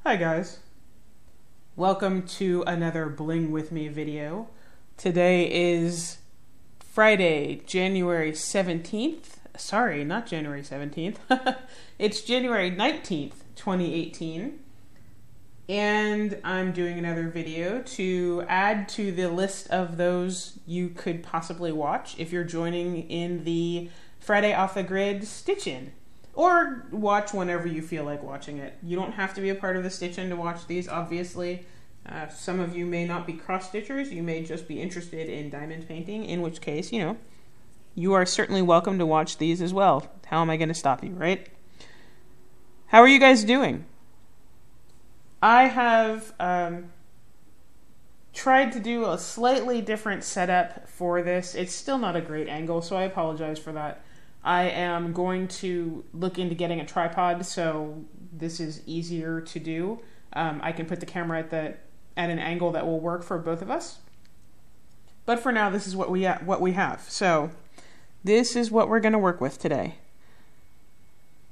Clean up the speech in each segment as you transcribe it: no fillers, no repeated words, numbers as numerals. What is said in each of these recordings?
Hi guys, welcome to another Bling with Me video. Today is Friday, January 17th. Sorry, not January 17th. It's January 19th, 2018. And I'm doing another video to add to the list of those you could possibly watch if you're joining in the Friday Off the Grid Stitch-In. Or watch whenever you feel like watching it. You don't have to be a part of the Stitch-In to watch these, obviously. Some of you may not be cross-stitchers. You may just be interested in diamond painting, in which case, you are certainly welcome to watch these as well. How am I going to stop you, right? How are you guys doing? I have tried to do a slightly different setup for this. It's still not a great angle, so I apologize for that. I am going to look into getting a tripod, so this is easier to do. I can put the camera at an angle that will work for both of us. But for now, this is what we have. So this is what we're going to work with today.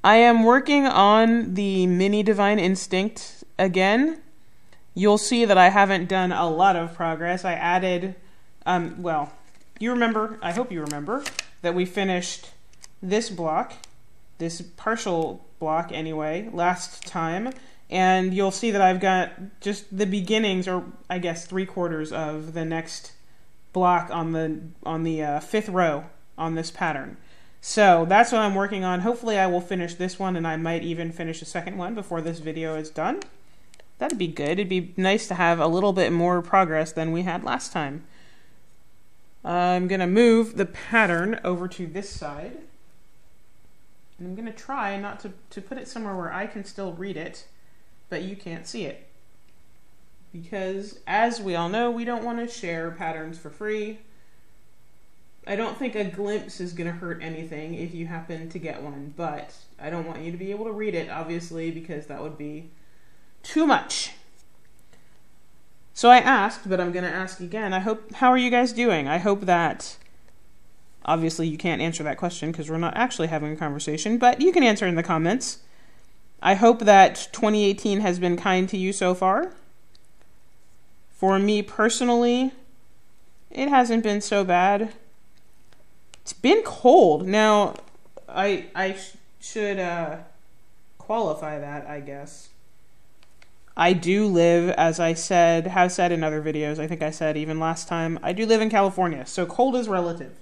I am working on the mini Divine Instinct again. You'll see that I haven't done a lot of progress. I added, you remember, I hope you remember, that we finished this block, this partial block anyway, last time, and you'll see that I've got just the beginnings, or I guess 3/4 of the next block on the fifth row on this pattern. So that's what I'm working on. Hopefully I will finish this one, and I might even finish a second one before this video is done. That'd be good. It'd be nice to have a little bit more progress than we had last time. I'm gonna move the pattern over to this side. And I'm going to try not to put it somewhere where I can still read it, but you can't see it. Because, as we all know, we don't want to share patterns for free. I don't think a glimpse is going to hurt anything if you happen to get one, but I don't want you to be able to read it, obviously, because that would be too much. So I asked, but I'm going to ask again. How are you guys doing? I hope that... Obviously, you can't answer that question because we're not actually having a conversation, but you can answer in the comments. I hope that 2018 has been kind to you so far. For me personally, it hasn't been so bad. It's been cold. Now, I should qualify that, I guess. I do live, as I have said in other videos, I think I said even last time, I do live in California, so cold is relative.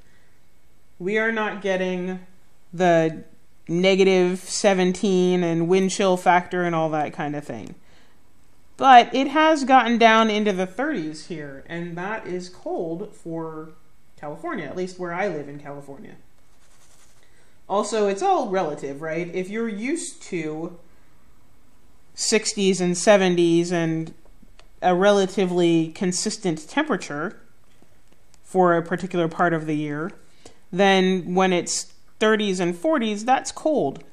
We are not getting the -17 and wind chill factor and all that kind of thing. But it has gotten down into the 30s here, and that is cold for California, at least where I live in California. Also, it's all relative, right? If you're used to 60s and 70s and a relatively consistent temperature for a particular part of the year, then when it's 30s and 40s, that's cold.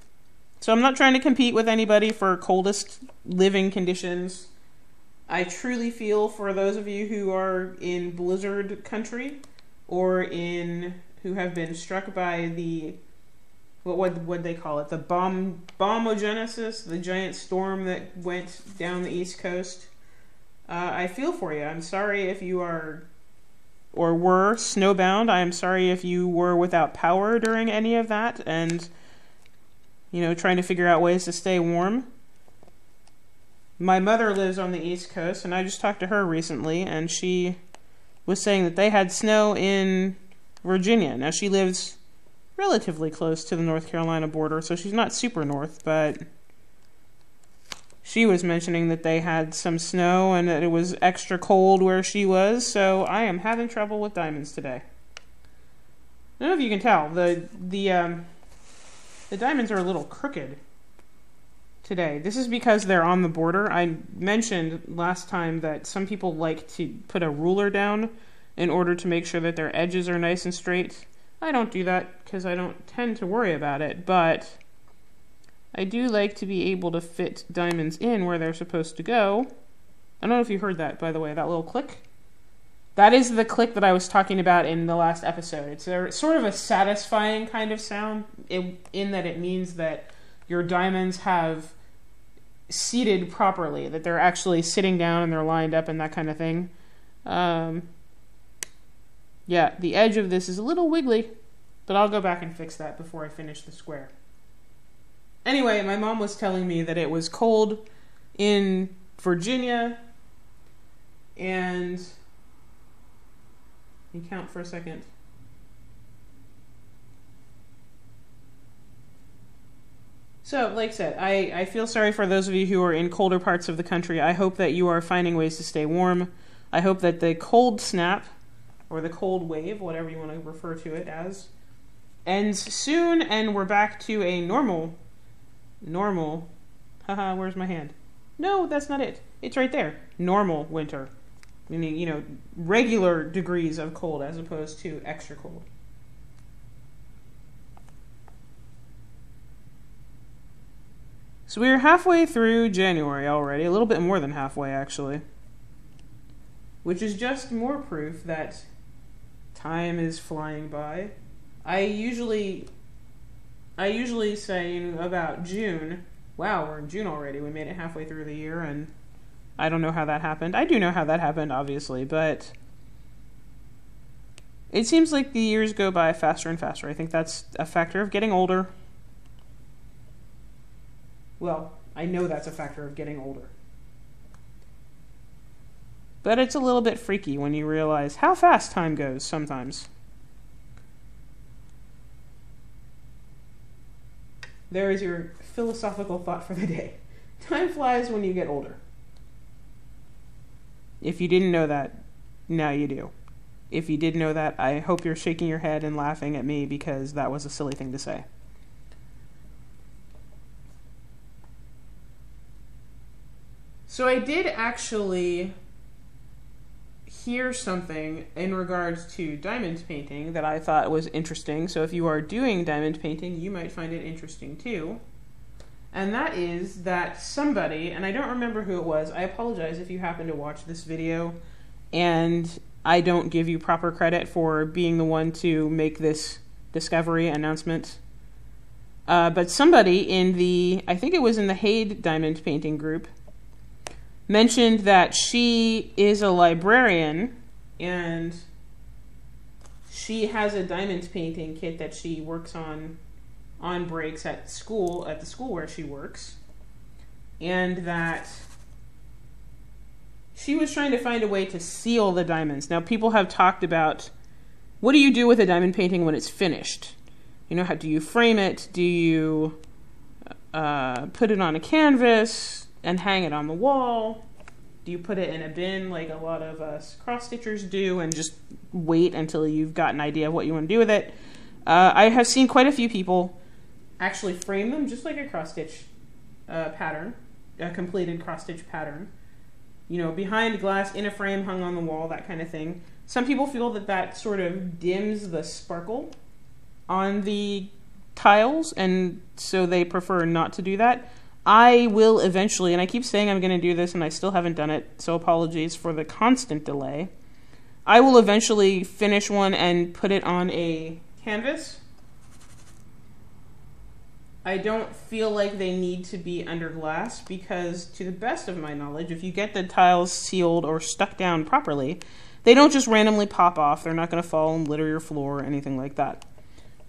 So I'm not trying to compete with anybody for coldest living conditions. I truly feel for those of you who are in blizzard country or who have been struck by the, what they call it, the bombogenesis, the giant storm that went down the East Coast. I feel for you. I'm sorry if you are or were snowbound. I am sorry if you were without power during any of that and, trying to figure out ways to stay warm. My mother lives on the East Coast, and I just talked to her recently, and she was saying that they had snow in Virginia. Now, she lives relatively close to the North Carolina border, so she's not super north, but she was mentioning that they had some snow and that it was extra cold where she was, so I am having trouble with diamonds today. I don't know if you can tell, the diamonds are a little crooked today. This is because they're on the border. I mentioned last time that some people like to put a ruler down in order to make sure that their edges are nice and straight. I don't do that because I don't tend to worry about it, but I do like to be able to fit diamonds in where they're supposed to go. I don't know if you heard that, by the way, that little click. That is the click that I was talking about in the last episode. It's sort of a satisfying kind of sound in that it means that your diamonds have seated properly, that they're actually sitting down and they're lined up and that kind of thing. Yeah, the edge of this is a little wiggly, but I'll go back and fix that before I finish the square. Anyway, my mom was telling me that it was cold in Virginia, and let me count for a second. So, like I said, I feel sorry for those of you who are in colder parts of the country. I hope that you are finding ways to stay warm. I hope that the cold snap, or the cold wave, whatever you want to refer to it as, ends soon and we're back to a normal, haha, where's my hand? No, that's not it. It's right there. Normal winter. Meaning, you know, regular degrees of cold as opposed to extra cold. So we're halfway through January already, a little bit more than halfway actually, which is just more proof that time is flying by. I usually say about June, wow, we're in June already, we made it halfway through the year, and I don't know how that happened. I do know how that happened, obviously, but it seems like the years go by faster and faster. I think that's a factor of getting older. Well, I know that's a factor of getting older. But it's a little bit freaky when you realize how fast time goes sometimes. There is your philosophical thought for the day. Time flies when you get older. If you didn't know that, now you do. If you did know that, I hope you're shaking your head and laughing at me because that was a silly thing to say. So I did actually hear something in regards to diamond painting that I thought was interesting. So if you are doing diamond painting, you might find it interesting too. And that is that somebody, and I don't remember who it was, I apologize if you happen to watch this video and I don't give you proper credit for being the one to make this discovery announcement. But somebody in the, I think it was in the Hade diamond painting group, mentioned that she is a librarian and she has a diamond painting kit that she works on breaks at the school where she works, and that she was trying to find a way to seal the diamonds. Now, people have talked about, what do you do with a diamond painting when it's finished? You know, how do you frame it? Do you put it on a canvas and hang it on the wall? Do you put it in a bin like a lot of us cross-stitchers do and just wait until you've got an idea of what you want to do with it? I have seen quite a few people actually frame them just like a cross-stitch pattern, a completed cross-stitch pattern. You know, behind glass, in a frame, hung on the wall, that kind of thing. Some people feel that that sort of dims the sparkle on the tiles, and so they prefer not to do that. I will eventually, and I keep saying I'm going to do this and I still haven't done it, so apologies for the constant delay. I will eventually finish one and put it on a canvas. I don't feel like they need to be under glass because, to the best of my knowledge, if you get the tiles sealed or stuck down properly, they don't just randomly pop off. They're not going to fall and litter your floor or anything like that.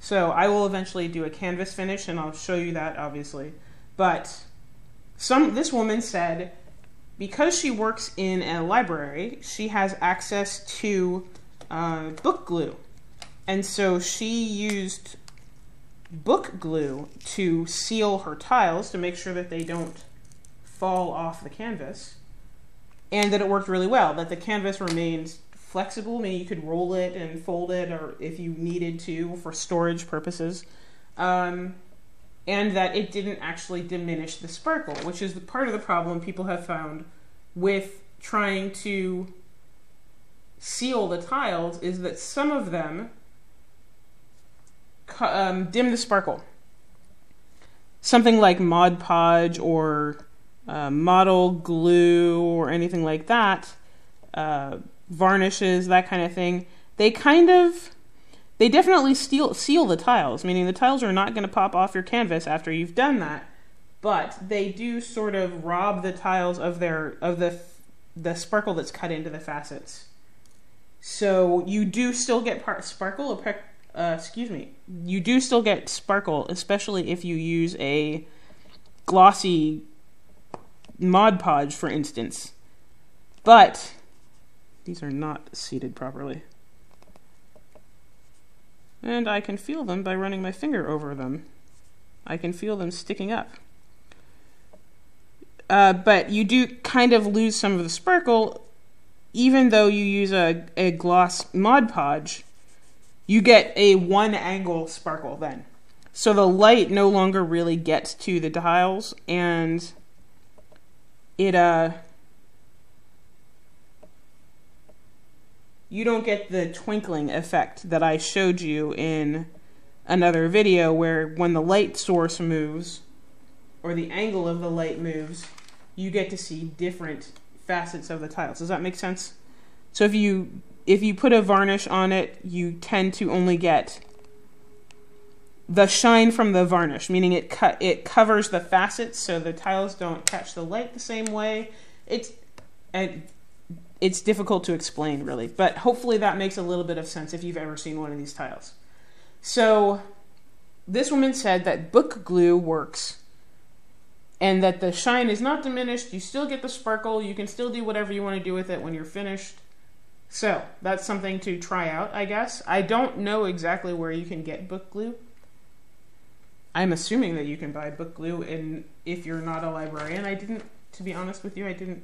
So I will eventually do a canvas finish, and I'll show you that, obviously. But this woman said because she works in a library, she has access to book glue. And so she used book glue to seal her tiles to make sure that they don't fall off the canvas. And that it worked really well, that the canvas remained flexible, meaning you could roll it and fold it, or if you needed to for storage purposes. And that it didn't actually diminish the sparkle, which is part of the problem people have found with trying to seal the tiles, is that some of them dim the sparkle. Something like Mod Podge or model glue or anything like that, varnishes, that kind of thing, they definitely seal the tiles, meaning the tiles are not going to pop off your canvas after you've done that, but they do sort of rob the tiles of the sparkle that's cut into the facets. So you do still get sparkle. You do still get sparkle, especially if you use a glossy Mod Podge, for instance. But these are not seated properly. And I can feel them by running my finger over them. I can feel them sticking up. But you do kind of lose some of the sparkle, even though you use a gloss Mod Podge. You get a one angle sparkle then. So the light no longer really gets to the tiles, and it you don't get the twinkling effect that I showed you in another video, where when the light source moves, or the angle of the light moves, you get to see different facets of the tiles. Does that make sense? So if you put a varnish on it, you tend to only get the shine from the varnish, meaning it covers the facets so the tiles don't catch the light the same way. It's difficult to explain, really, but hopefully that makes a little bit of sense if you've ever seen one of these tiles. So this woman said that book glue works and that the shine is not diminished. You still get the sparkle. You can still do whatever you want to do with it when you're finished. So that's something to try out, I guess. I don't know exactly where you can get book glue. I'm assuming that you can buy book glue if you're not a librarian. To be honest with you, I didn't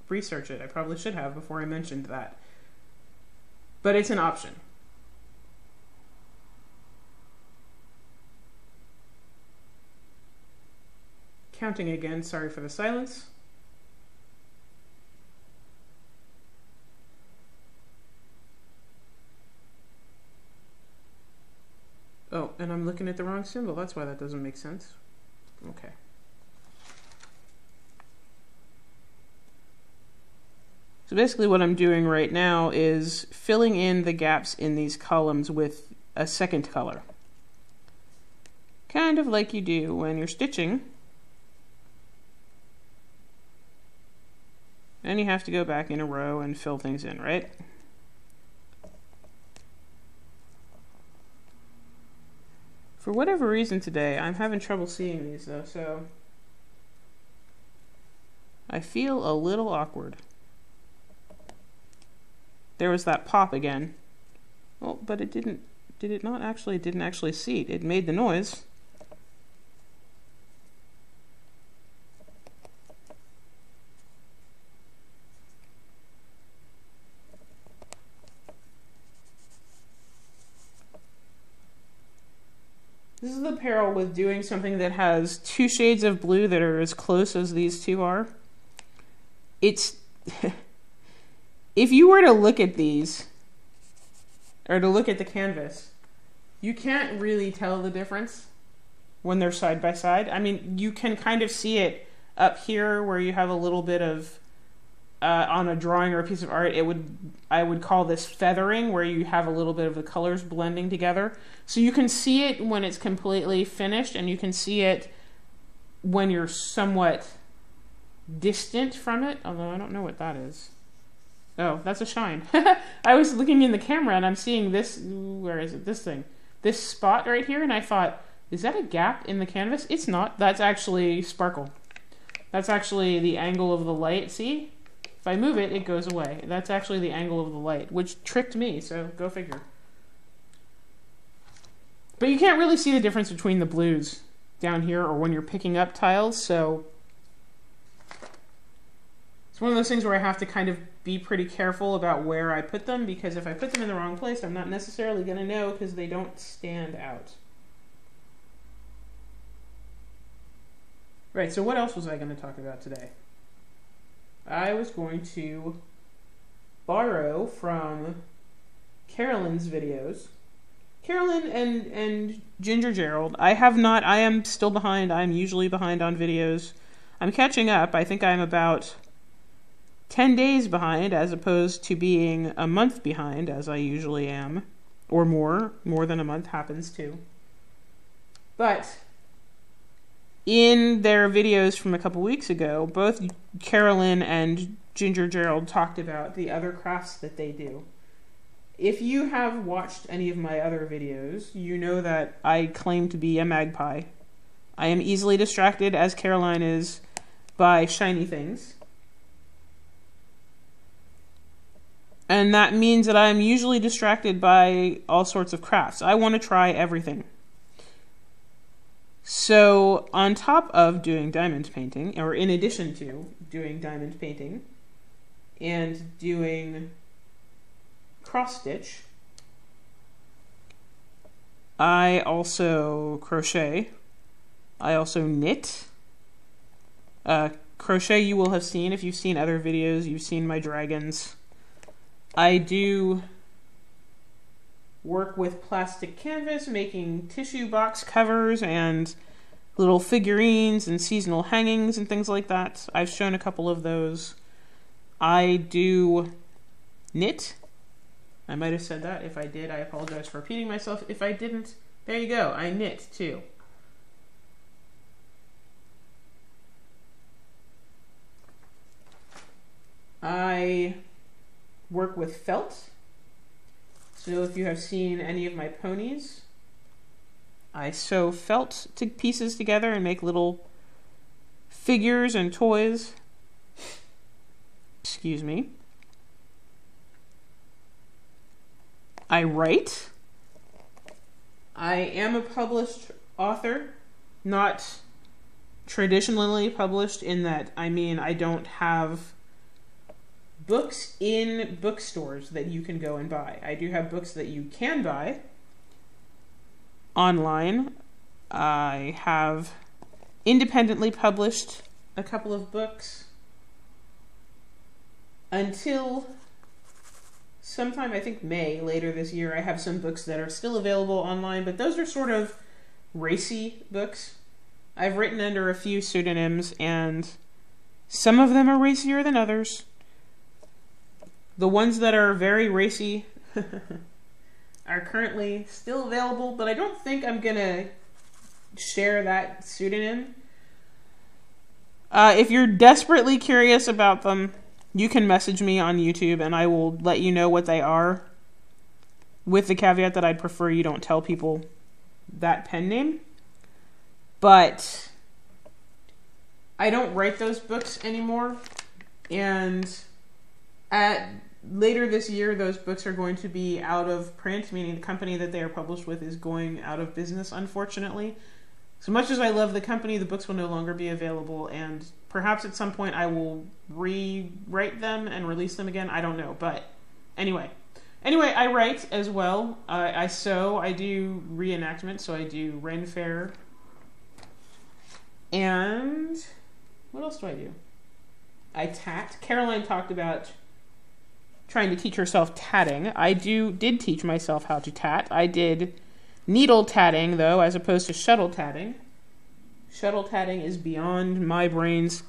research it. I probably should have before I mentioned that. But it's an option. Counting again, sorry for the silence. Oh, and I'm looking at the wrong symbol. That's why that doesn't make sense. Okay. So basically what I'm doing right now is filling in the gaps in these columns with a second color. Kind of like you do when you're stitching. And you have to go back in a row and fill things in, right? For whatever reason today, I'm having trouble seeing these though, so I feel a little awkward. There was that pop again. Oh, but it didn't, did it not actually, it didn't actually seat. It made the noise. This is the peril with doing something that has two shades of blue that are as close as these two are. It's... If you were to look at these, or to look at the canvas, you can't really tell the difference when they're side by side. I mean, you can kind of see it up here where you have a little bit of, on a drawing or a piece of art, I would call this feathering, where you have a little bit of the colors blending together. So you can see it when it's completely finished, and you can see it when you're somewhat distant from it, although I don't know what that is. Oh, that's a shine. I was looking in the camera and I'm seeing this, where is it, this thing, this spot right here, and I thought, is that a gap in the canvas? It's not. That's actually sparkle. That's actually the angle of the light. See? If I move it, it goes away. That's actually the angle of the light, which tricked me, so go figure. But you can't really see the difference between the blues down here or when you're picking up tiles, so it's one of those things where I have to kind of be pretty careful about where I put them, because if I put them in the wrong place, I'm not necessarily going to know because they don't stand out. Right, so what else was I going to talk about today? I was going to borrow from Carolyn's videos. Carolyn and Ginger Gerald. I am still behind. I'm usually behind on videos. I'm catching up. I think I'm about 10 days behind, as opposed to being a month behind, as I usually am. Or more. More than a month happens too. But in their videos from a couple weeks ago, both Carolyn and Ginger Gerald talked about the other crafts that they do. If you have watched any of my other videos, you know that I claim to be a magpie. I am easily distracted, as Caroline is, by shiny things. And that means that I'm usually distracted by all sorts of crafts. I want to try everything. So, on top of doing diamond painting, or in addition to doing diamond painting, and doing cross stitch, I also crochet. I also knit. Crochet you will have seen. If you've seen other videos, you've seen my dragons. I do work with plastic canvas, making tissue box covers and little figurines and seasonal hangings and things like that. I've shown a couple of those. I do knit. I might have said that. If I did, I apologize for repeating myself. If I didn't, there you go. I knit too. I work with felt. So if you have seen any of my ponies, I sew felt pieces together and make little figures and toys. Excuse me. I write. I am a published author, not traditionally published in that, I don't have books in bookstores that you can go and buy. I do have books that you can buy online. I have independently published a couple of books until sometime, I think May, later this year. I have some books that are still available online, but those are sort of racy books. I've written under a few pseudonyms, and some of them are racier than others. The ones that are very racy are currently still available, but I don't think I'm gonna share that pseudonym. If you're desperately curious about them, you can message me on YouTube and I will let you know what they are, with the caveat that I'd prefer you don't tell people that pen name. But I don't write those books anymore, and later this year those books are going to be out of print, meaning the company that they are published with is going out of business, unfortunately. So much as I love the company, the books will no longer be available, and perhaps at some point I will rewrite them and release them again. I don't know, but anyway, I write as well. I sew. I do reenactment, so I do Ren Fair. And what else do I do? I tat. Caroline talked about trying to teach herself tatting. I did teach myself how to tat. I did needle tatting, though, as opposed to shuttle tatting. Shuttle tatting is beyond my brain's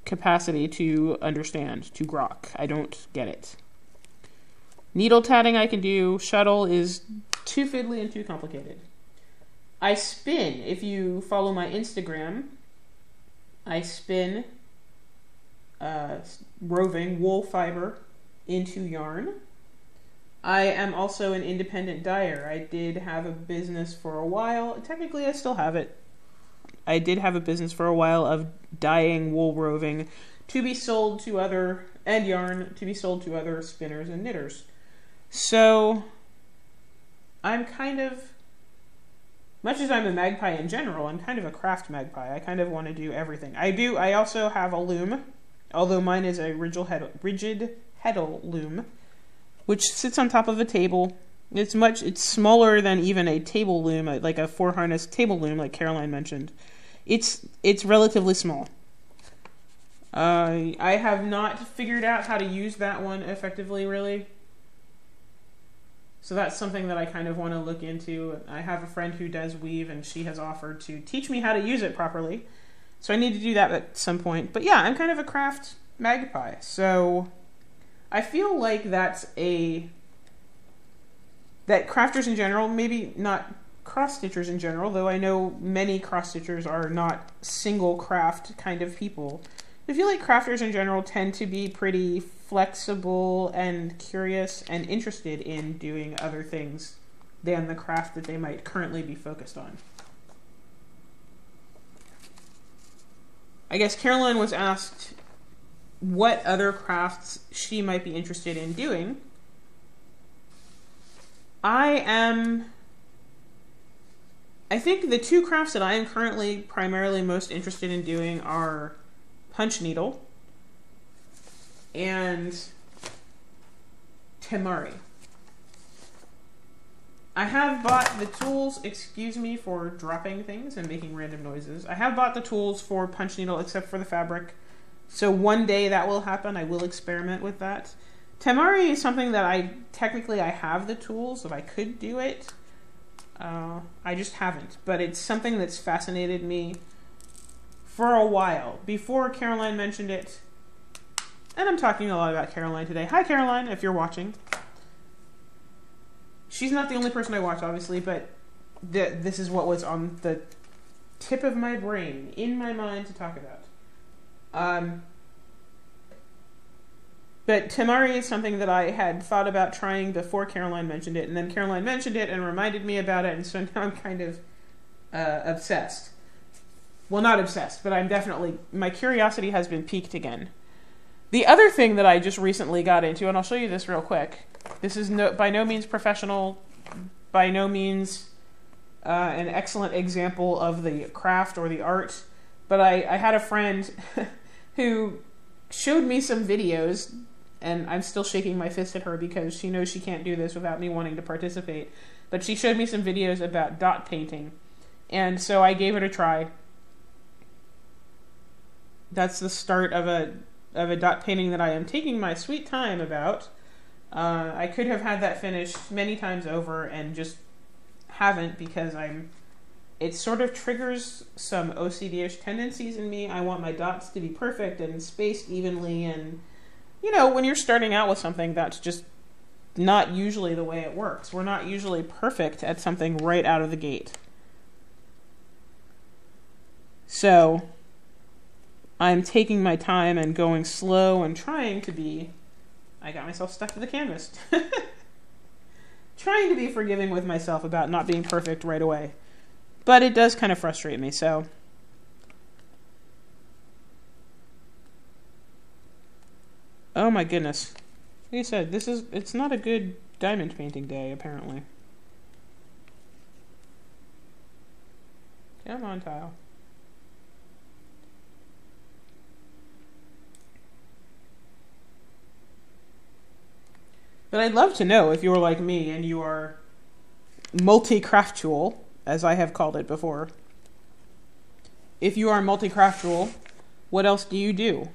capacity to understand, to grok. I don't get it. Needle tatting I can do. Shuttle is too fiddly and too complicated. I spin. If you follow my Instagram, I spin roving wool fiber into yarn. I am also an independent dyer. I did have a business for a while. Technically, I still have it. I did have a business for a while of dyeing wool roving to be sold to other, and yarn to be sold to other spinners and knitters. So, I'm kind of, much as I'm a magpie in general, I'm kind of a craft magpie. I kind of want to do everything. I also have a loom, although mine is a rigid heddle loom, which sits on top of a table. It's smaller than even a table loom, like a 4-harness table loom, like Caroline mentioned. It's relatively small. I have not figured out how to use that one effectively, really. So that's something that I kind of want to look into. I have a friend who does weave, and she has offered to teach me how to use it properly. So I need to do that at some point. But yeah, I'm kind of a craft magpie. So I feel like that crafters in general, maybe not cross-stitchers in general, though I know many cross-stitchers are not single craft kind of people. I feel like crafters in general tend to be pretty flexible and curious and interested in doing other things than the craft that they might currently be focused on. I guess Caroline was asked what other crafts she might be interested in doing. I think the two crafts that I am currently primarily most interested in doing are punch needle and temari. I have bought the tools, excuse me for dropping things and making random noises. I have bought the tools for punch needle except for the fabric. So one day that will happen. I will experiment with that. Temari is something that I have the tools, that I could do it. I just haven't. But it's something that's fascinated me for a while. Before Caroline mentioned it, and I'm talking a lot about Caroline today. Hi Caroline, if you're watching. She's not the only person I watch, obviously, but this is what was on the tip of my brain, in my mind to talk about. But temari is something that I had thought about trying before Caroline mentioned it, and then Caroline mentioned it and reminded me about it, and so now I'm kind of obsessed. Well, not obsessed, but I'm definitely, my curiosity has been piqued again. The other thing that I just recently got into, and I'll show you this real quick. This is by no means professional, by no means an excellent example of the craft or the art, but I had a friend who showed me some videos, and I'm still shaking my fist at her because she knows she can't do this without me wanting to participate, but she showed me some videos about dot painting, and so I gave it a try. That's the start of a dot painting that I am taking my sweet time about. I could have had that finished many times over and just haven't because it sort of triggers some OCD-ish tendencies in me. I want my dots to be perfect and spaced evenly, and when you're starting out with something, that's just not usually the way it works. We're not usually perfect at something right out of the gate. So I'm taking my time and going slow and trying to be... I got myself stuck to the canvas. Trying to be forgiving with myself about not being perfect right away. But it does kind of frustrate me, so... Oh my goodness. Like I said, it's not a good diamond painting day, apparently. Come on, tile. But I'd love to know if you're like me and you are multi-craftual, as I have called it before. If you are multi-craftual, what else do you do?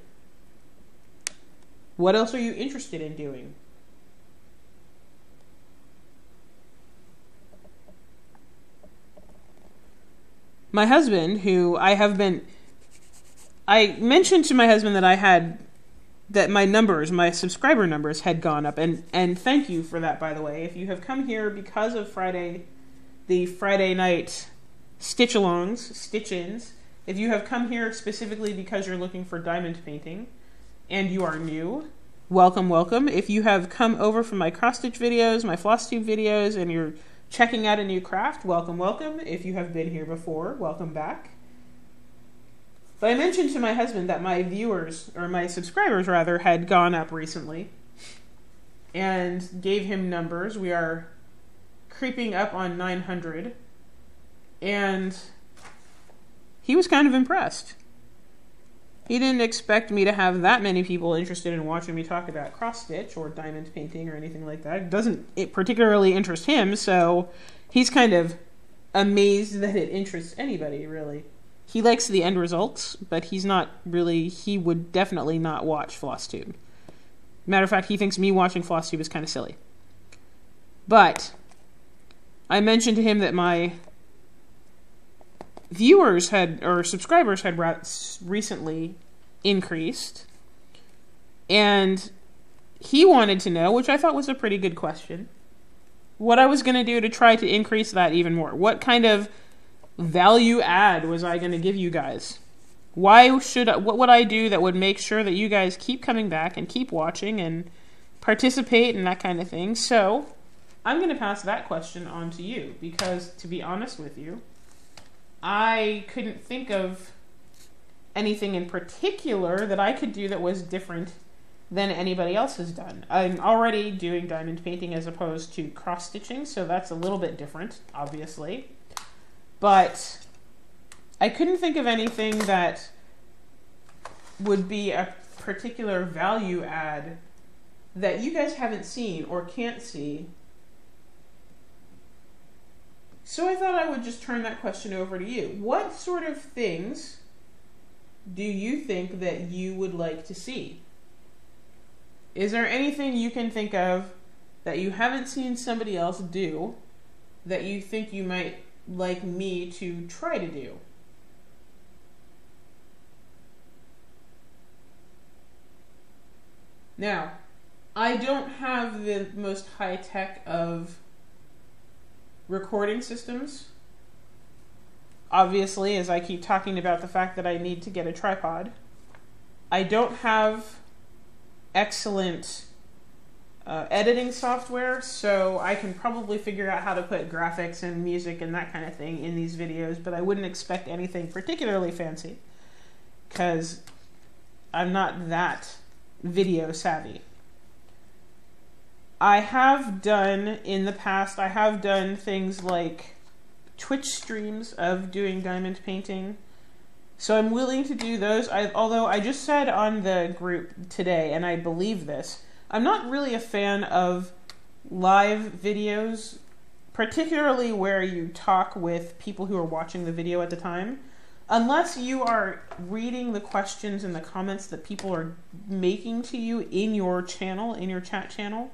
What else are you interested in doing? My husband, who I mentioned to my husband that my subscriber numbers had gone up, and thank you for that, by the way. If you have come here because of the Friday night stitch-ins, if you have come here specifically because you're looking for diamond painting, and you are new, welcome, welcome. If you have come over from my cross-stitch videos, my floss tube videos, and you're checking out a new craft, welcome, welcome. If you have been here before, welcome back. But I mentioned to my husband that my subscribers rather, had gone up recently, and gave him numbers. We are creeping up on 900, and he was kind of impressed. He didn't expect me to have that many people interested in watching me talk about cross-stitch or diamond painting or anything like that. It doesn't particularly interest him, so he's kind of amazed that it interests anybody, really. He likes the end results, but he would definitely not watch FlossTube. Matter of fact, he thinks me watching FlossTube is kind of silly. But I mentioned to him that my subscribers had recently increased, and he wanted to know, which I thought was a pretty good question, what I was going to do to try to increase that even more. What kind of value add was I going to give you guys? What would I do that would make sure that you guys keep coming back and keep watching and participate and that kind of thing? So I'm going to pass that question on to you because, to be honest with you, I couldn't think of anything in particular that I could do that was different than anybody else has done. I'm already doing diamond painting as opposed to cross-stitching, so that's a little bit different, obviously. But I couldn't think of anything that would be a particular value add that you guys haven't seen or can't see. So I thought I would just turn that question over to you. What sort of things do you think that you would like to see? Is there anything you can think of that you haven't seen somebody else do that you think you might like me to try to do? Now, I don't have the most high-tech of recording systems. Obviously, as I keep talking about the fact that I need to get a tripod. I don't have excellent editing software, so I can probably figure out how to put graphics and music and that kind of thing in these videos, but I wouldn't expect anything particularly fancy because I'm not that video savvy. I have done, in the past, I have done things like Twitch streams of doing diamond painting. So I'm willing to do those. Although I just said on the group today, and I believe this, I'm not really a fan of live videos, particularly where you talk with people who are watching the video at the time. Unless you are reading the questions and the comments that people are making to you in your channel, in your chat channel.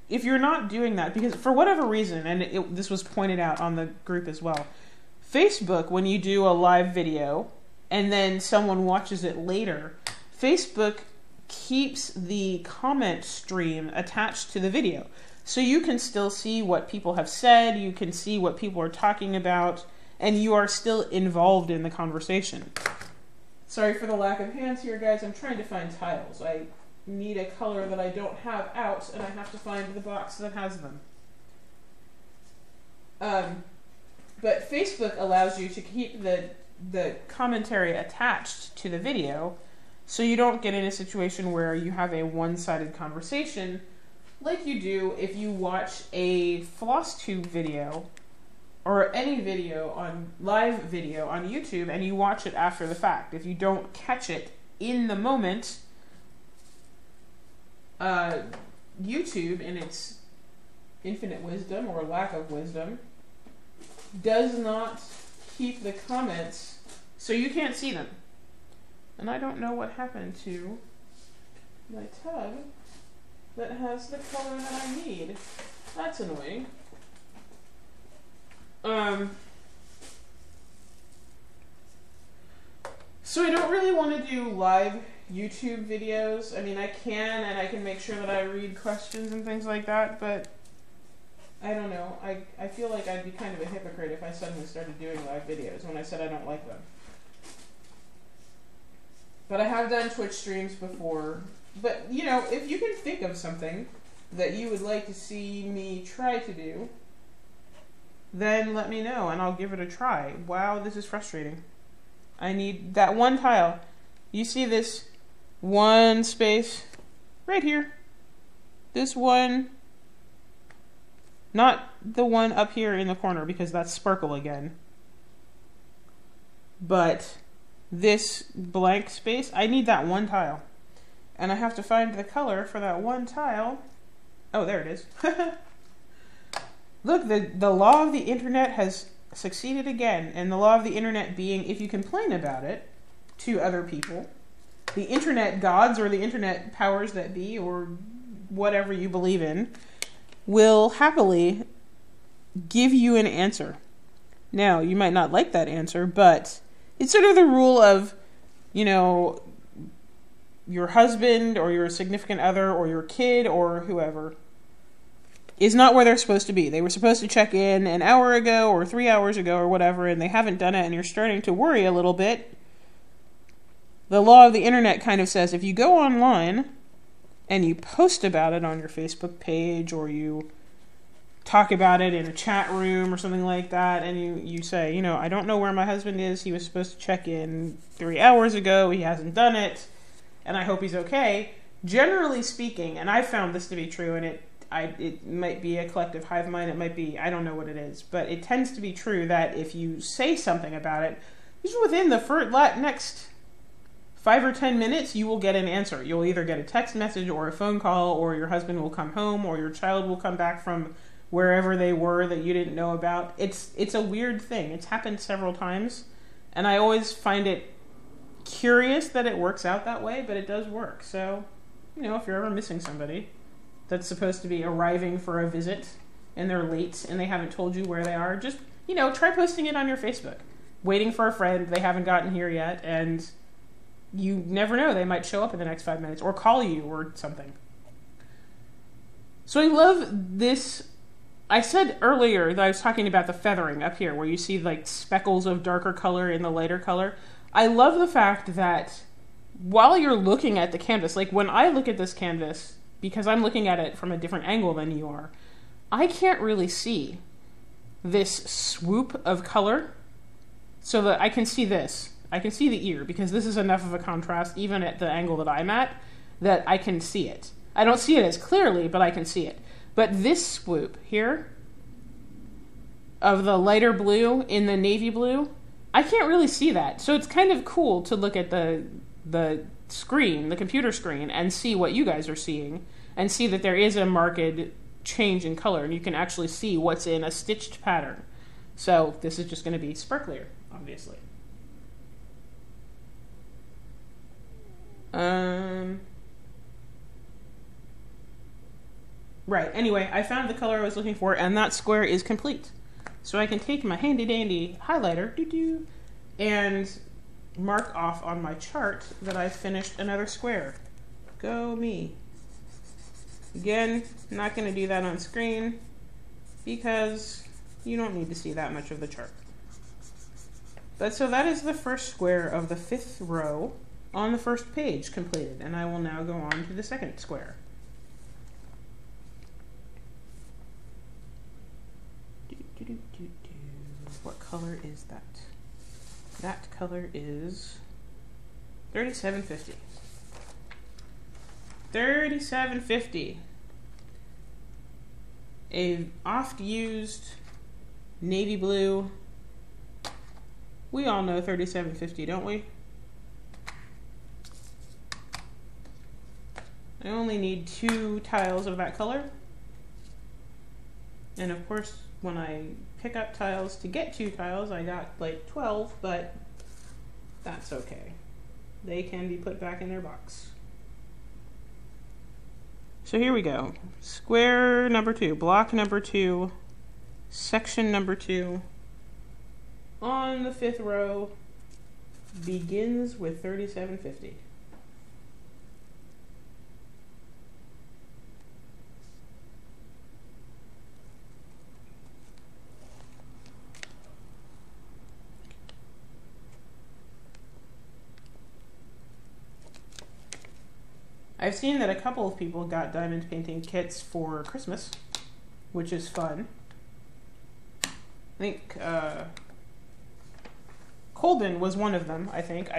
If you're not doing that, because for whatever reason, and this was pointed out on the group as well, Facebook, when you do a live video and then someone watches it later, Facebook keeps the comment stream attached to the video. So you can still see what people have said, you can see what people are talking about, and you are still involved in the conversation. Sorry for the lack of hands here, guys. I'm trying to find tiles. I need a color that I don't have out, and I have to find the box that has them. But Facebook allows you to keep the commentary attached to the video, so you don't get in a situation where you have a one-sided conversation like you do if you watch a floss tube video or any video on live video on YouTube and you watch it after the fact. If you don't catch it in the moment, YouTube, in its infinite wisdom or lack of wisdom, does not keep the comments, so you can't see them. And I don't know what happened to my tub that has the color that I need. That's annoying. So I don't really want to do live YouTube videos. I mean, I can, and I can make sure that I read questions and things like that, but I don't know. I feel like I'd be kind of a hypocrite if I suddenly started doing live videos when I said I don't like them. But I have done Twitch streams before. But, you know, if you can think of something that you would like to see me try to do, then let me know and I'll give it a try. Wow, this is frustrating. I need that one tile. You see this one space right here? This one, not the one up here in the corner because that's sparkle again. But this blank space, I need that one tile. And I have to find the color for that one tile. Oh, there it is. Look, the law of the internet has succeeded again. And the law of the internet being, if you complain about it to other people, the internet gods or the internet powers that be or whatever you believe in will happily give you an answer. Now, you might not like that answer, but it's sort of the rule of, you know, your husband or your significant other or your kid or whoever is not where they're supposed to be. They were supposed to check in an hour ago or 3 hours ago or whatever, and they haven't done it, and you're starting to worry a little bit. The law of the internet kind of says if you go online and you post about it on your Facebook page, or you talk about it in a chat room or something like that, and you say, I don't know where my husband is. He was supposed to check in 3 hours ago. He hasn't done it, and I hope he's okay. Generally speaking, and I've found this to be true, and it might be a collective hive mind, it might be, I don't know what it is, but it tends to be true that if you say something about it, just within the next 5 or 10 minutes, you will get an answer. You'll either get a text message or a phone call, or your husband will come home, or your child will come back from wherever they were that you didn't know about. It's a weird thing. It's happened several times, and I always find it curious that it works out that way, but it does work. So, if you're ever missing somebody that's supposed to be arriving for a visit and they're late and they haven't told you where they are, just, try posting it on your Facebook. Waiting for a friend, they haven't gotten here yet, and you never know, they might show up in the next 5 minutes or call you or something. So I love this. I said earlier that I was talking about the feathering up here, where you see like speckles of darker color in the lighter color. I love the fact that while you're looking at the canvas, like when I look at this canvas, because I'm looking at it from a different angle than you are, I can't really see this swoop of color, so that I can see this. I can see the ear, because this is enough of a contrast, even at the angle that I'm at, that I can see it. I don't see it as clearly, but I can see it. But this swoop here, of the lighter blue in the navy blue, I can't really see that. So it's kind of cool to look at the screen, the computer screen, and see what you guys are seeing, and see that there is a marked change in color, and you can actually see what's in a stitched pattern. So this is just going to be sparklier, obviously. Right, anyway, I found the color I was looking for, and that square is complete. So I can take my handy-dandy highlighter, and mark off on my chart that I've finished another square. Go me. Again, not going to do that on screen, because you don't need to see that much of the chart. But so that is the first square of the 5th row on the first page completed, and I will now go on to the second square. What color is that? That color is 3750. 3750. A oft used navy blue. We all know 3750, don't we? I only need 2 tiles of that color. And of course, when I pick up tiles to get 2 tiles, I got like 12, but that's okay. They can be put back in their box. So here we go. Square number 2, block number 2, section number 2, on the 5th row, begins with 3750. I've seen that a couple of people got diamond painting kits for Christmas, which is fun. I think Colden was one of them, I think.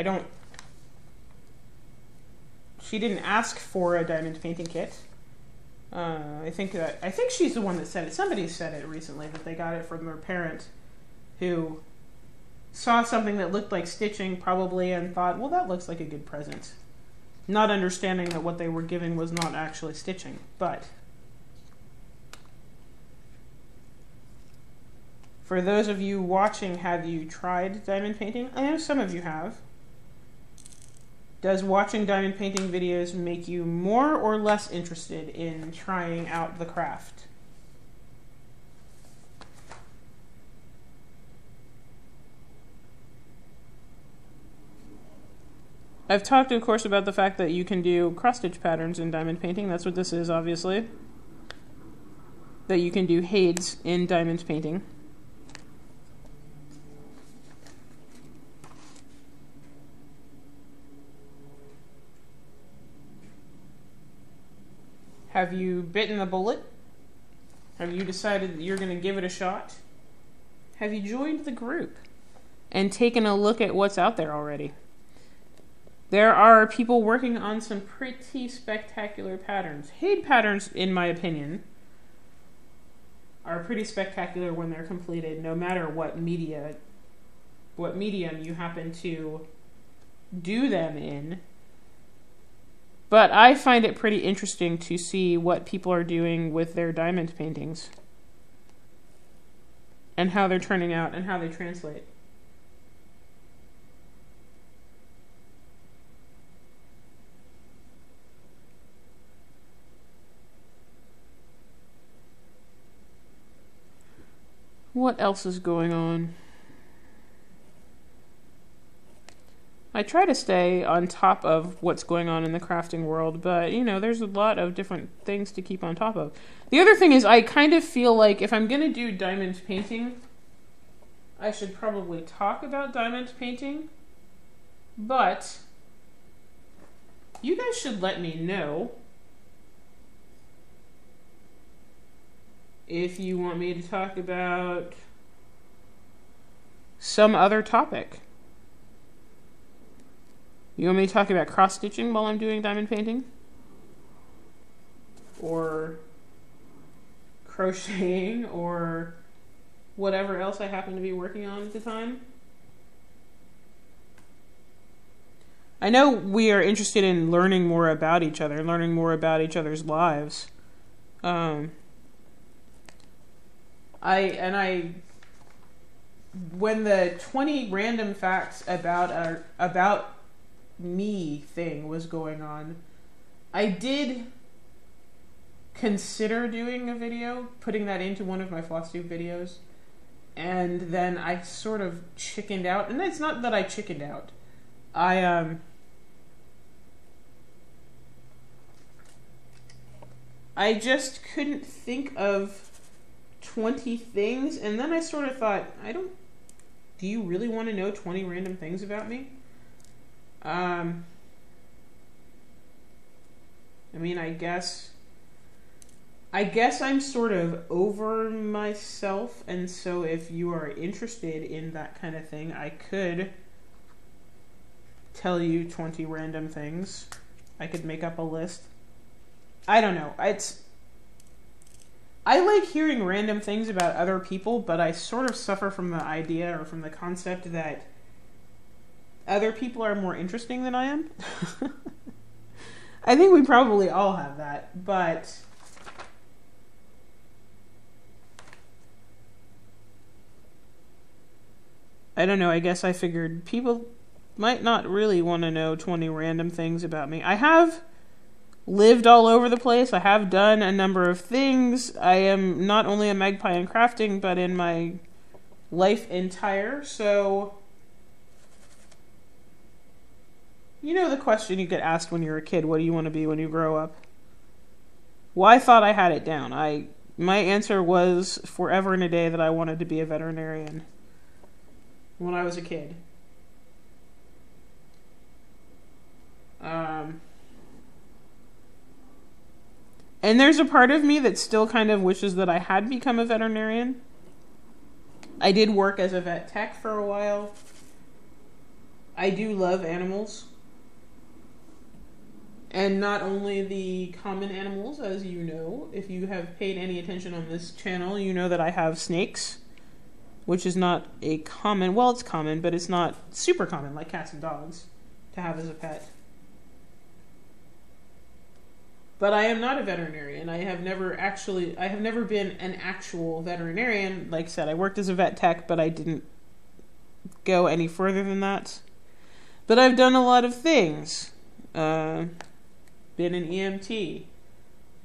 She didn't ask for a diamond painting kit. I think she's the one that said it. Somebody said it recently, that they got it from their parent, who saw something that looked like stitching probably and thought, well, that looks like a good present. Not understanding that what they were giving was not actually stitching. But for those of you watching, have you tried diamond painting? I know some of you have. Does watching diamond painting videos make you more or less interested in trying out the craft? I've talked, of course, about the fact that you can do cross-stitch patterns in diamond painting. That's what this is, obviously. That you can do heids in diamond painting. Have you bitten the bullet? Have you decided that you're going to give it a shot? Have you joined the group and taken a look at what's out there already? There are people working on some pretty spectacular patterns. Haid patterns, in my opinion, are pretty spectacular when they're completed, no matter what medium you happen to do them in. But I find it pretty interesting to see what people are doing with their diamond paintings and how they're turning out and how they translate. What else is going on? I try to stay on top of what's going on in the crafting world, but, you know, there's a lot of different things to keep on top of. The other thing is I kind of feel like if I'm going to do diamond painting, I should probably talk about diamond painting, but you guys should let me know if you want me to talk about some other topic. You want me to talk about cross-stitching while I'm doing diamond painting? Or crocheting, or whatever else I happen to be working on at the time? I know we are interested in learning more about each other, learning more about each other's lives. When the 20 random facts about me thing was going on, I did consider doing a video, putting that into one of my FlossTube videos, and then I sort of chickened out. And it's not that I chickened out. I just couldn't think of 20 things, and then I sort of thought, do you really want to know 20 random things about me? I mean, I guess I'm sort of over myself, and so if you are interested in that kind of thing, I could tell you 20 random things. I could make up a list. I don't know. I like hearing random things about other people, but I sort of suffer from the idea or from the concept that other people are more interesting than I am. I think we probably all have that, but I don't know. I guess I figured people might not really want to know 20 random things about me. I have lived all over the place. I have done a number of things. I am not only a magpie in crafting, but in my life entire, so you know the question you get asked when you're a kid, what do you want to be when you grow up? Well, I thought I had it down. My answer was forever and a day that I wanted to be a veterinarian when I was a kid. And there's a part of me that still kind of wishes that I had become a veterinarian. I did work as a vet tech for a while. I do love animals. And not only the common animals, as you know. If you have paid any attention on this channel, you know that I have snakes, which is not a common, well, it's common, but it's not super common like cats and dogs to have as a pet. But I am not a veterinarian. I have never been an actual veterinarian. Like I said, I worked as a vet tech, but I didn't go any further than that. But I've done a lot of things. Been an EMT.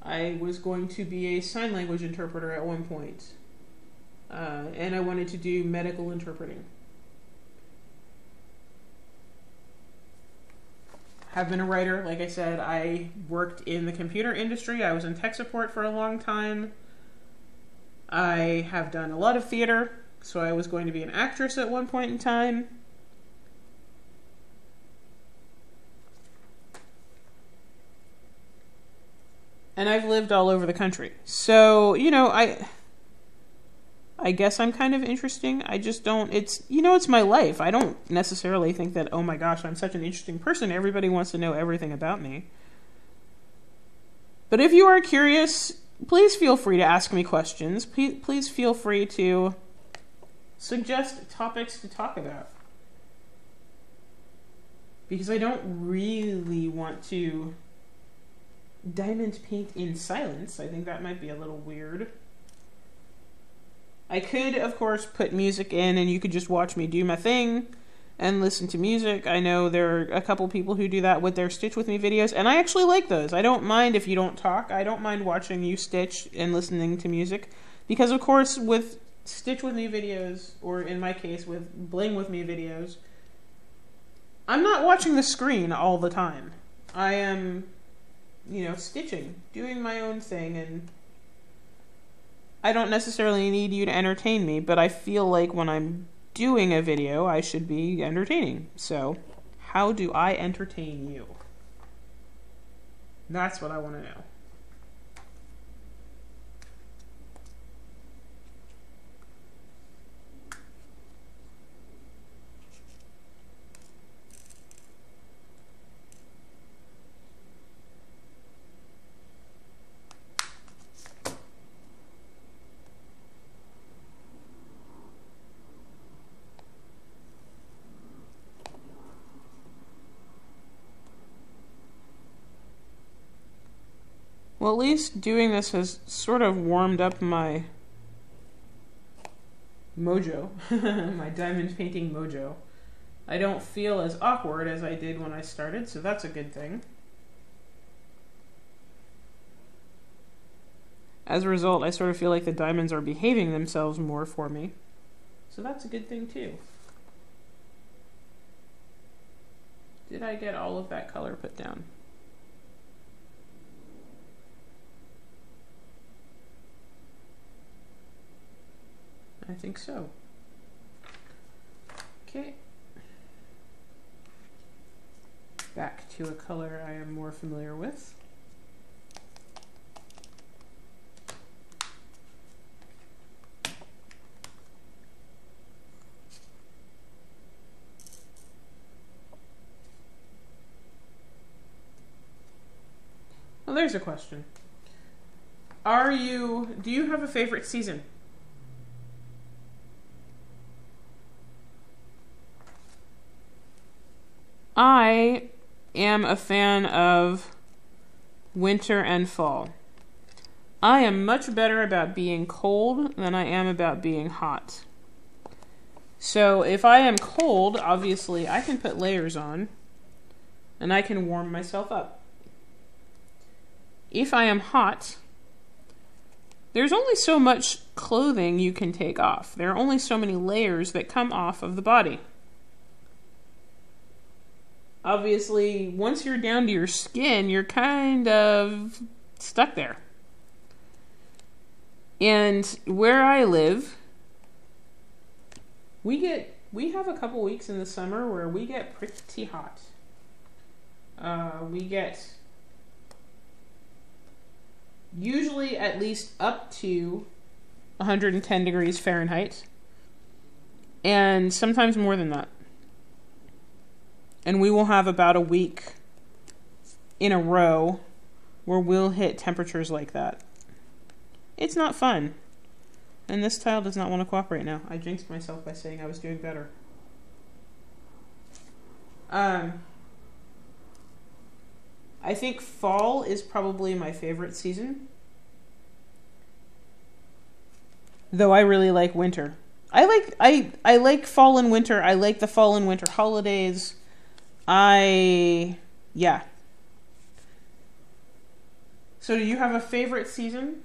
I was going to be a sign language interpreter at one point. And I wanted to do medical interpreting. have been a writer. Like I said, I worked in the computer industry. I was in tech support for a long time. I have done a lot of theater, so I was going to be an actress at one point in time. And I've lived all over the country. So, you know, I guess I'm kind of interesting. I just don't, it's, you know, it's my life. I don't necessarily think that, oh my gosh, I'm such an interesting person. Everybody wants to know everything about me. But if you are curious, please feel free to ask me questions. Please feel free to suggest topics to talk about. Because I don't really want to diamond paint in silence. I think that might be a little weird. I could, of course, put music in and you could just watch me do my thing and listen to music. I know there are a couple people who do that with their Stitch With Me videos, and I actually like those. I don't mind if you don't talk. I don't mind watching you stitch and listening to music. Because, of course, with Stitch With Me videos, or in my case, with Bling With Me videos, I'm not watching the screen all the time. I am, you know, stitching, doing my own thing, and I don't necessarily need you to entertain me, but I feel like when I'm doing a video, I should be entertaining. So, how do I entertain you? That's what I want to know. Well, at least doing this has sort of warmed up my mojo, my diamond painting mojo. I don't feel as awkward as I did when I started, so that's a good thing. As a result, I sort of feel like the diamonds are behaving themselves more for me, so that's a good thing too. Did I get all of that color put down? I think so. Okay. Back to a color I am more familiar with. Well, there's a question. Do you have a favorite season? I am a fan of winter and fall. I am much better about being cold than I am about being hot. So if I am cold, obviously I can put layers on and I can warm myself up. If I am hot, there's only so much clothing you can take off. There are only so many layers that come off of the body. Obviously, once you're down to your skin, you're kind of stuck there. And where I live, we have a couple weeks in the summer where we get pretty hot. We get usually at least up to 110 degrees Fahrenheit, and sometimes more than that. And we will have about a week in a row where we'll hit temperatures like that. It's not fun. And this tile does not want to cooperate now. I jinxed myself by saying I was doing better. I think fall is probably my favorite season. Though I really like winter. I like fall and winter. I like the fall and winter holidays. Yeah. So do you have a favorite season?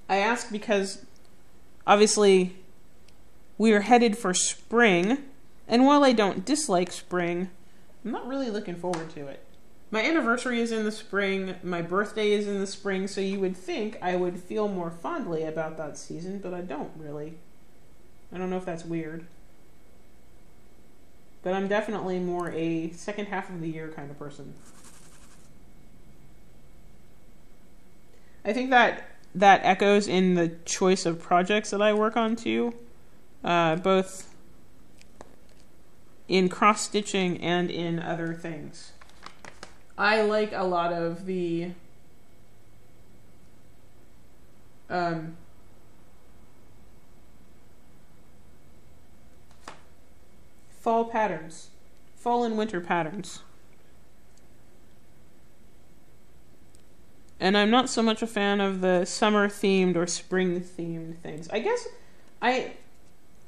I ask because obviously we are headed for spring, And while I don't dislike spring, I'm not really looking forward to it. My anniversary is in the spring, my birthday is in the spring, so you would think I would feel more fondly about that season, but I don't really. I don't know if that's weird. But I'm definitely more a second half of the year kind of person. I think that echoes in the choice of projects that I work on too, both in cross-stitching and in other things. I like a lot of the fall patterns, fall and winter patterns. And I'm not so much a fan of the summer-themed or spring-themed things. I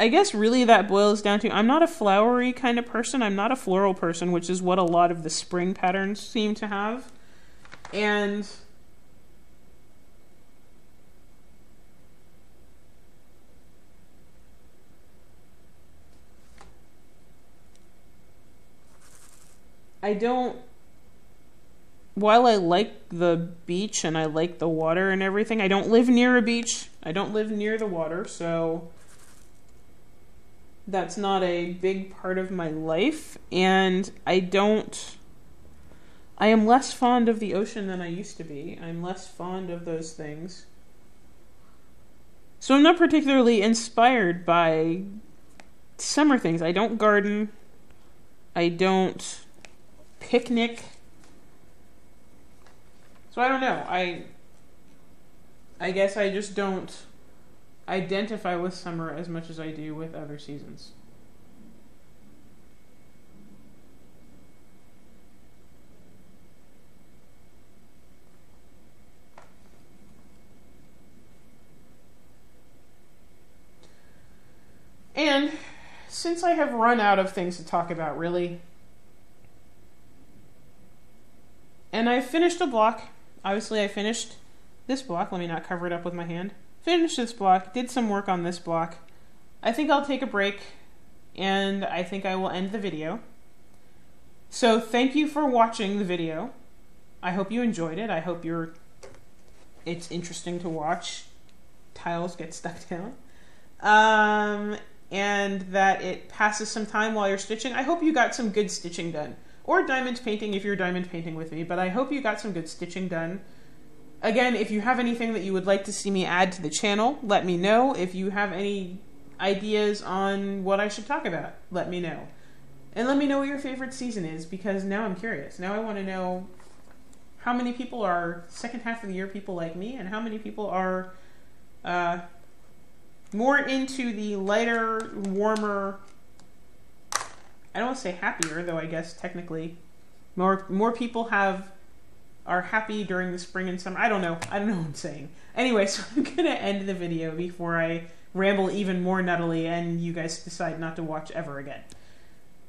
guess really that boils down to I'm not a flowery kind of person. I'm not a floral person, which is what a lot of the spring patterns seem to have. And while I like the beach and I like the water and everything, I don't live near a beach. I don't live near the water, so that's not a big part of my life. And I am less fond of the ocean than I used to be. I'm less fond of those things. So I'm not particularly inspired by summer things. I don't garden. I don't picnic. So I don't know. I guess I just don't identify with summer as much as I do with other seasons. And since I have run out of things to talk about, really, and I finished a block. Obviously, I finished this block. Let me not cover it up with my hand. Finished this block, did some work on this block. I think I'll take a break, and I think I will end the video. So thank you for watching the video. I hope you enjoyed it. I hope it's interesting to watch tiles get stuck down. And that it passes some time while you're stitching. I hope you got some good stitching done. Or diamond painting if you're diamond painting with me, but I hope you got some good stitching done. Again, if you have anything that you would like to see me add to the channel, let me know. If you have any ideas on what I should talk about, let me know. And let me know what your favorite season is, because now I'm curious. Now I want to know how many people are second half of the year people like me, and how many people are more into the lighter, warmer, I don't want to say happier, though I guess technically more people are happy during the spring and summer. I don't know what I'm saying. Anyway, so I'm going to end the video before I ramble even more nuttily and you guys decide not to watch ever again.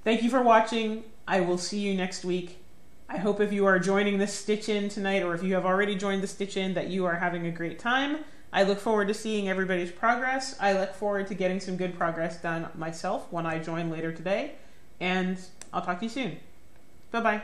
Thank you for watching. I will see you next week. I hope if you are joining the Stitch In tonight, or if you have already joined the Stitch In, that you are having a great time. I look forward to seeing everybody's progress. I look forward to getting some good progress done myself when I join later today. And I'll talk to you soon. Bye-bye.